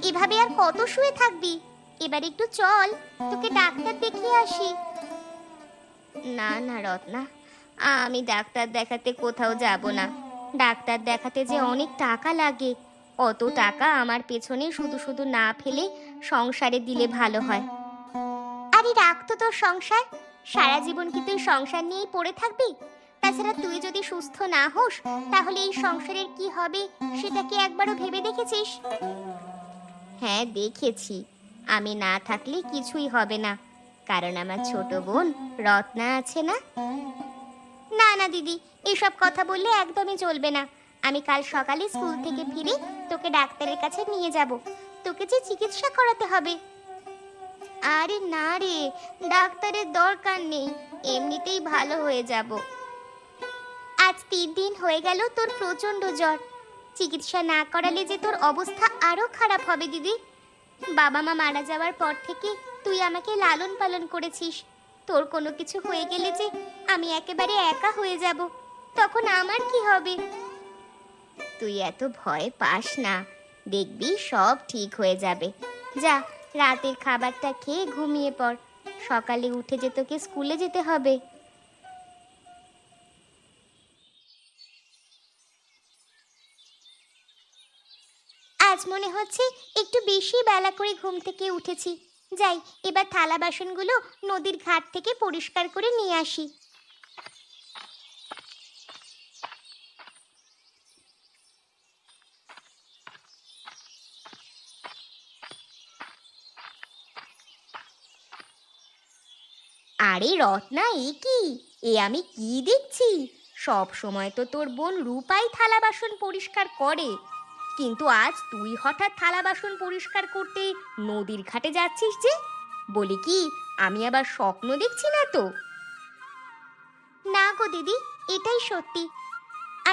এভাবে আর কত শুয়ে থাকবি? এবার একটু চল, তোকে ডাক্তার দেখিয়ে আসি। না না রত্না, আমি ডাক্তার দেখাতে কোথাও যাব না। ডাক্তার দেখাতে যে অনেক টাকা লাগে, অত টাকা আমার পেছনে শুধু শুধু না ফেলে সংসারে দিলে ভালো হয়। আরে রাখ তো তোর সংসার, সারা জীবন কি তুই সংসার নিয়েই পড়ে থাকবি? তাছাড়া তুই যদি সুস্থ না হোস, তাহলে এই সংসারের কি হবে সেটা কি একবারও ভেবে দেখেছিস? হ্যাঁ দেখেছি, আমি না থাকলে কিছুই হবে না, কারণ আমার ছোট বোন রত্না আছে না। না না দিদি, এসব কথা বললে একদমই চলবে না। আমি কাল সকালে স্কুল থেকে ফিরে তোকে ডাক্তারের কাছে নিয়ে যাব, তোকে যে চিকিৎসা করাতে হবে। আরে না রে, ডাক্তারের দরকার নেই, এমনিতেই ভালো হয়ে যাব। আজ 3 দিন হয়ে গেল তোর প্রচন্ড জ্বর, চিকিৎসা না করালে যে তোর অবস্থা আরো খারাপ হবে দিদি। বাবা মা মারা যাওয়ার পর থেকে তুই আমাকে লালন পালন করেছিস, তোর কোনো কিছু হয়ে গেলে যে আমি একেবারে একা হয়ে যাব, তখন আমার কি হবে? তুই এত ভয় পাস না, দেখবি সব ঠিক হয়ে যাবে। যা, রাতের খাবারটা খেয়ে ঘুমিয়ে পড়, সকালে উঠে যে তোকে স্কুলে যেতে হবে। আজ মনে হচ্ছে একটু বেশি বেলা করে ঘুম থেকে উঠেছি। যাই, এবার থালা বাসনগুলো নদীর ঘাট থেকে পরিষ্কার করে নিয়ে আসি। আরে রত্না, এ কি? এ আমি কি দেখছি? সব সময় তো তোর বোন রূপাই থালা বাসন পরিষ্কার করে, কিন্তু আজ তুই হঠাৎ থালা বাসন পরিষ্কার করতে নদীর ঘাটে যাচ্ছিস যে? বলি কি, আমি আবার স্বপ্ন দেখছি না তো? না গো দিদি, এটাই সত্যি।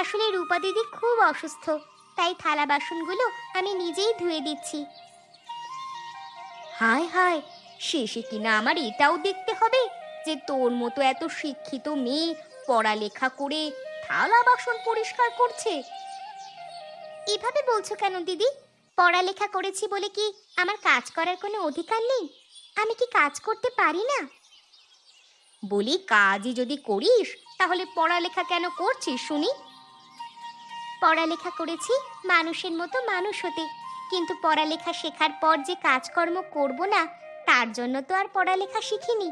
আসলে রূপা দিদি খুব অসুস্থ, তাই থালা বাসনগুলো আমি নিজেই ধুয়ে দিচ্ছি। হায় হায়, শেষে কিনা আমার এটাও দেখতে হবে যে তোর মতো এত শিক্ষিত মেয়ে পড়ালেখা করে থালা বাসন পরিষ্কার করছে। এভাবে বলছো কেন দিদি? পড়ালেখা করেছি বলে কি আমার কাজ করার কোনো অধিকার নেই? আমি কি কাজ করতে পারি না? বলি, কাজই যদি করিস তাহলে পড়ালেখা কেন করছিস শুনি? পড়ালেখা করেছি মানুষের মতো মানুষ হতে, কিন্তু পড়ালেখা শেখার পর যে কাজকর্ম করব না, তার জন্য তো আর পড়ালেখা শিখিনি।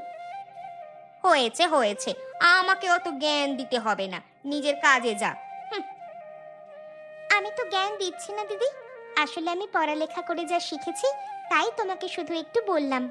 হয়েছে হয়েছে, আমাকে অত জ্ঞান দিতে হবে না, নিজের কাজে যা। আমি তো জ্ঞান দিচ্ছি না দিদি, আসলে আমি পড়ালেখা করে যা শিখেছি তাই তোমাকে শুধু একটু বললাম।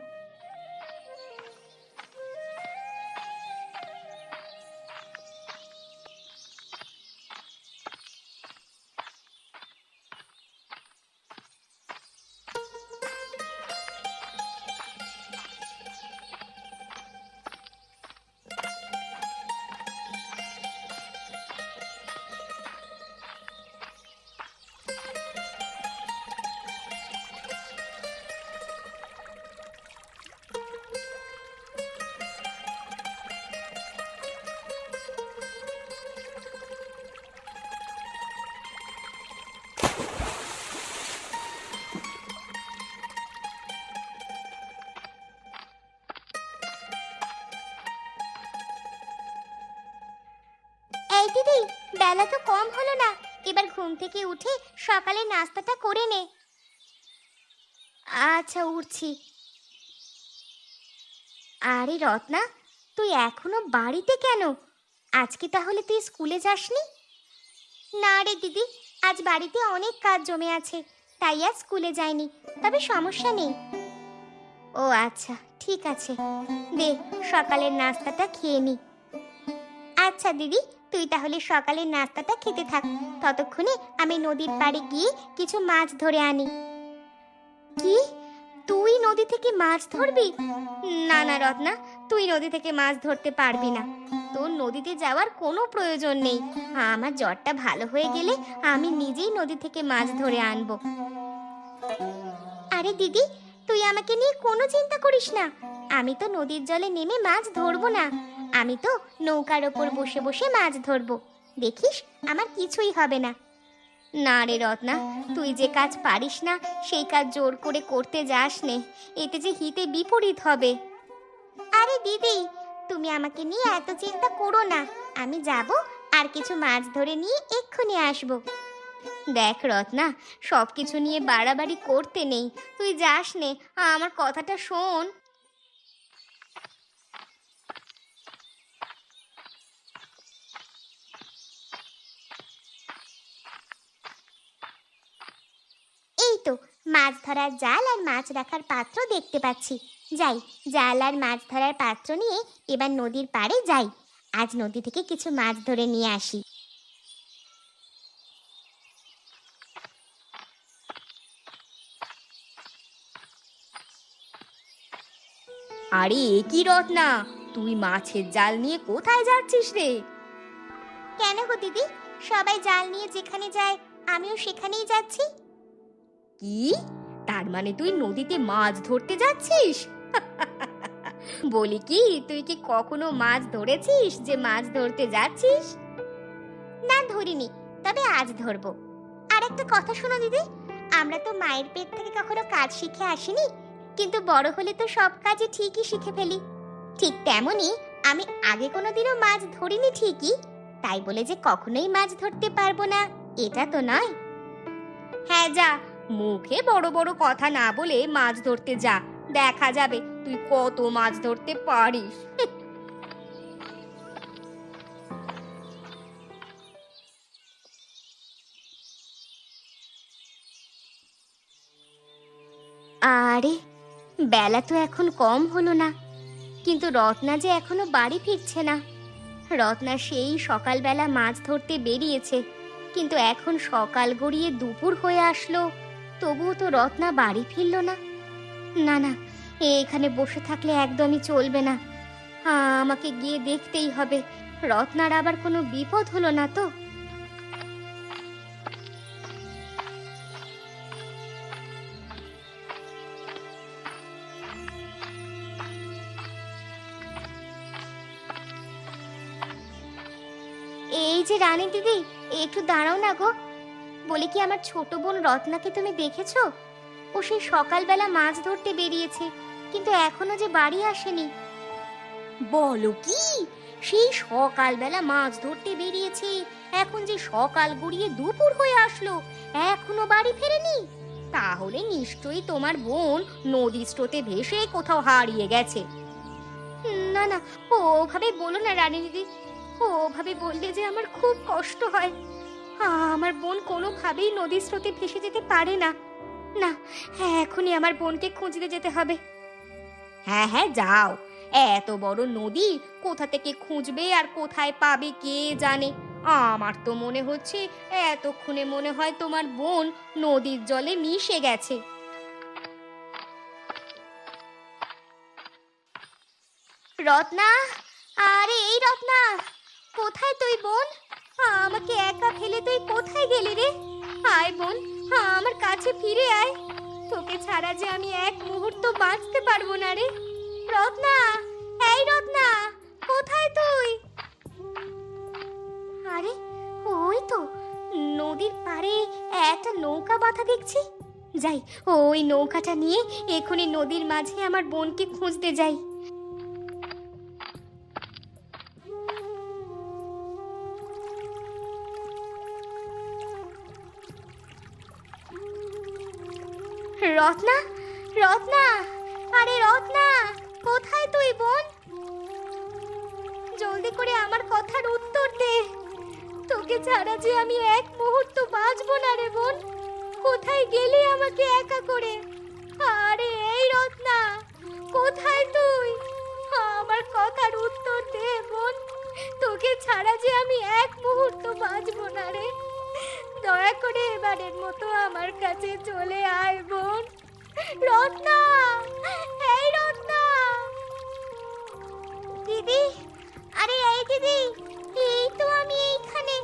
এই দিদি, বেলা তো কম হলো না, এবার ঘুম থেকে উঠে সকালে নাস্তাটা করে নে। আচ্ছা, উঠছি। আরে রত্না, তুই এখনো বাড়িতে কেন? আজকে তাহলে তুই স্কুলে যাসনি? না রে দিদি, আজ বাড়িতে অনেক কাজ জমে আছে, তাই আজ স্কুলে যাইনি। তবে সমস্যা নেই। ও আচ্ছা, ঠিক আছে, দে সকালের নাস্তাটা খেয়ে নি। আচ্ছা দিদি, তুই তাহলে সকালের নাস্তাটা খেতে থাক, ততক্ষণে আমি নদীর পাড়ে গিয়ে কিছু মাছ ধরে আনি। কি, তুই নদী থেকে মাছ ধরবি? না না রত্না, তুই নদী থেকে মাছ ধরতে পারবি না, তোর নদীতে যাওয়ার কোনো প্রয়োজন নেই। আমার জ্বরটা ভালো হয়ে গেলে আমি নিজেই নদী থেকে মাছ ধরে আনবো। আরে দিদি, তুই আমাকে নিয়ে কোনো চিন্তা করিস না, আমি তো নদীর জলে নেমে মাছ ধরবো না, আমি তো নৌকার ওপর বসে বসে মাছ ধরবো, দেখিস আমার কিছুই হবে না। না রে রত্না, তুই যে কাজ পারিস না সেই কাজ জোর করে করতে যাস নে, এতে যে হিতে বিপরীত হবে। আরে দিদি, তুমি আমাকে নিয়ে এত চিন্তা করো না, আমি যাব আর কিছু মাছ ধরে নিয়ে এক্ষুনি আসব। দেখ রত্না, সব কিছু নিয়ে বাড়াবাড়ি করতে নেই, তুই যাস নে, আমার কথাটা শোন। এই তো মাছ ধরার জাল আর মাছ রাখার পাত্র দেখতে পাচ্ছি। যাই, জাল আর মাছ ধরার পাত্র নিয়ে এবার নদীর পাড়ে যাই, আজ নদী থেকে কিছু মাছ ধরে নিয়ে আসি। আরে এ কি রত্না, তুই মাছের জাল নিয়ে কোথায় যাচ্ছিস রে? কেন গো দিদি, সবাই জাল নিয়ে যেখানে যায় আমিও সেখানেই যাচ্ছি। কি, তার মানে তুই নদীতে মাছ ধরতে যাচ্ছিস? বলি কি, তুই কি কখনো মাছ ধরেছিস যে মাছ ধরতে যাচ্ছিস? না ধরিনি, তবে আজ ধরবো। আর একটা কথা শোনো দিদি, আমরা তো মায়ের পেট থেকে কখনো কাজ শিখে আসিনি, কিন্তু বড় হলে তো সব কাজই ঠিকই শিখে ফেলি। ঠিক তেমনি আমি আগে কোনোদিনও মাছ ধরিনি ঠিকই, তাই বলে যে কখনোই মাছ ধরতে পারবো না এটা তো নয়। হ্যাঁ যা, মুখে বড় বড় কথা না বলে মাছ ধরতে যা, দেখা যাবে তুই কত মাছ ধরতে পারিস। আরে বেলা তো এখন কম হলো না, কিন্তু রত্না যে এখনো বাড়ি ফিরছে না। রত্না সেই সকালবেলা মাছ ধরতে বেরিয়েছে, কিন্তু এখন সকাল গড়িয়ে দুপুর হয়ে আসলো, তবুও তো রত্না বাড়ি ফিরল না। না না, এখানে বসে থাকলে একদমই চলবে না, আমাকে গিয়ে দেখতেই হবে রত্নার আবার কোনো বিপদ হলো না তো। এই যে রানী দিদি, একটু দাঁড়াও না গো। বলি কি, আমার ছোট বোন রত্নাকে তুমি দেখেছো? ও সেই সকালবেলা মাছ ধরতে বেরিয়েছে, কিন্তু এখনো যে বাড়ি আসেনি। বলো কি, সেই সকালবেলা মাছ ধরতে বেরিয়েছে, এখন যে সকাল গড়িয়ে দুপুর হয়ে আসলো, এখনো বাড়ি ফেরেনি? তাহলে নিশ্চয়ই তোমার বোন নদীর স্রোতে ভেসে কোথাও হারিয়ে গেছে। না না, ওভাবে বলো না রানী দিদি, ওভাবে বললে যে আমার খুব কষ্ট হয়। আমার বোন কোনোভাবেই নদীর স্রোতে ভেসে যেতে পারে না। না, এখনই আমার বোনকে খুঁজতে যেতে হবে। হ্যাঁ হ্যাঁ যাও, এত বড় নদী কোথা থেকে খুঁজবে আর কোথায় পাবে কে জানে। আমার তো মনে হচ্ছে এতক্ষণে মনে হয় তোমার বোন নদীর জলে মিশে গেছে। রত্না, আরে এই রত্না, কোথায় তুই বোন? আমাকে একা ফেলে তুই কোথায় গেলি রে? আয় বোন, আমার কাছে ফিরে আয়, তোকে ছাড়া যে আমি এক মুহূর্ত বাঁচতে পারবো না রে। রত্না, এই রত্না, কোথায় তুই? আরে ওই তো নদীর পাড়ে একটা নৌকা বাঁধা দেখছি। যাই, ওই নৌকাটা নিয়ে এখনই নদীর মাঝে আমার বোনকে খুঁজতে যাই। রত্না, রত্না, আরে রত্না, কোথায় তুই বোন? জলদি করে আমার কথার উত্তর দে, তোকে ছাড়া যে আমি এক মুহূর্ত বাঁচবো না রে বোন। কোথায় গেলি আমাকে একা করে? আরে এই রত্না, কোথায় তুই? আমার কথার উত্তর দে বোন, তোকে ছাড়া যে আমি এক মুহূর্ত বাঁচবো না রে। দয়া করে এবারের মতো আমার কাছে চলে আয় বোন। রত্না, এই রত্না, দিদি, আরে এই দিদি, এই তো আমি এইখানে,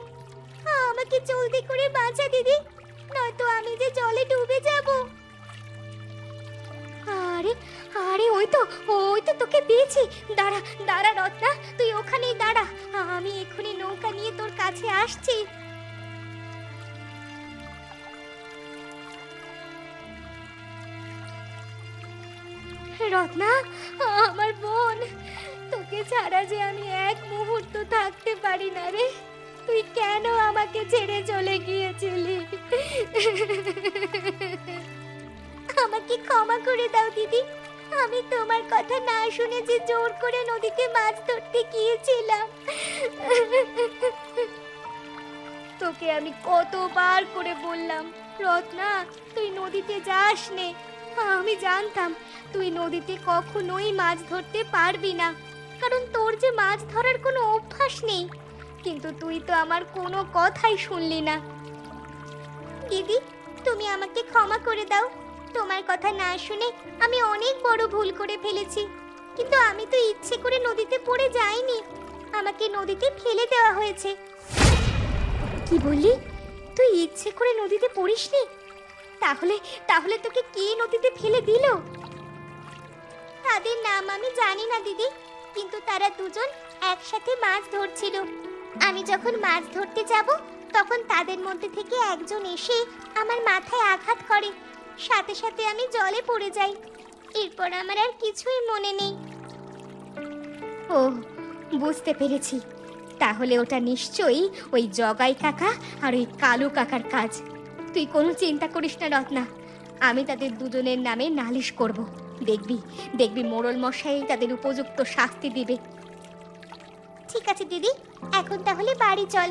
আমাকে জলদি করে বাঁচা দিদি, নয়তো আমি যে জলে ডুবে যাব। আরে আরে ওই তো তোকে পেয়েছি। দাঁড়া দাঁড়া রত্না, তুই ওখানেই দাঁড়া, আমি এক্ষুনি নৌকা নিয়ে তোর কাছে আসছি। রত্না, আমার বোন, তোকে ছাড়া যে আমি এক মুহূর্ত থাকতে পারি না রে। তুই কেন আমাকে ছেড়ে চলে গিয়েছিলি? আমাকে ক্ষমা করে দাও দিদি, আমি তোমার কথা না শুনে যে জোর করে নদীতে মাছ ধরতে গিয়েছিলাম। তোকে আমি কতবার করে বললাম রত্না, তুই নদীতে যাস নে। আমি জানতাম তুই নদীতে কখনোই মাছ ধরতে পারবি না, কারণ তোর যে মাছ ধরার কোনো অভ্যাস নেই। কিন্তু তুই তো আমার কোনো কথাই শুনলি না। দিদি, তুমি আমাকে ক্ষমা করে দাও। তোমার কথা না শুনে আমি অনেক বড় ভুল করে ফেলেছি। কিন্তু আমি তো ইচ্ছে করে নদীতে পড়ে যাইনি, আমাকে নদীতে ফেলে দেওয়া হয়েছে। কি বললি? তুই ইচ্ছে করে নদীতে পড়িসনি? তাহলে তাহলে তোকে কে নদীতে ফেলে দিল? তাদের নাম আমি জানি না দিদি, কিন্তু তারা দুজন একসাথে মাছ ধরছিল। আমি যখন মাছ ধরতে যাব তখন তাদের মধ্যে থেকে একজন এসে আমার মাথায় আঘাত করে, সাথে সাথে আমি জলে পড়ে যাই। এরপর আমার আর কিছুই মনে নেই। ও, বুঝতে পেরেছি। তাহলে ওটা নিশ্চয়ই ওই জগাই কাকা আর ওই কালু কাকার কাজ। তুই কোনো চিন্তা করিস না রত্না, আমি তাদের দুজনের নামে নালিশ করব। দেখবি দেখবি মোড়ল মশাই তাদের উপযুক্ত শাস্তি দিবে। ঠিক আছে দিদি, এখন তাহলে বাড়ি চল।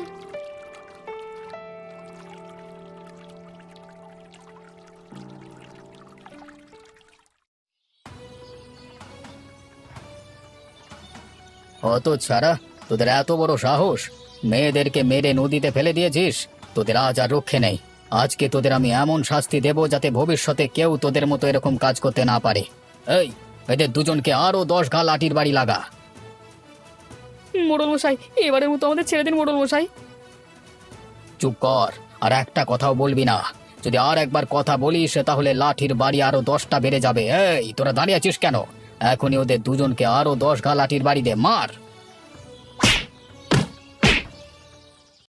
অত ছাড়া, তোদের এত বড় সাহস! মেয়েদেরকে মেরে নদীতে ফেলে দিয়েছিস। তোদের আজ আর রক্ষে নেই। আজকে তোদের আমি এমন শাস্তি দেব যাতে ভবিষ্যতে কেউ তোদের মতো এরকম কাজ করতে না পারে। এই, এদের দুজনকে আরো 10 ঘা লাঠির বাড়ি লাগা। মোড়ল মশাই, এবারের মতো আমাদের ছেড়ে দিন মোড়ল মশাই। চুপ কর, আর একটা কথাও বলবি না। যদি আর একবার কথা বলিস তাহলে লাঠির বাড়ি আরো 10টা বেড়ে যাবে। এই, তোরা দাঁড়িয়ে আছিস কেন? এখনই ওদের দুজনকে আরো 10 ঘা লাঠির বাড়ি দে, মার।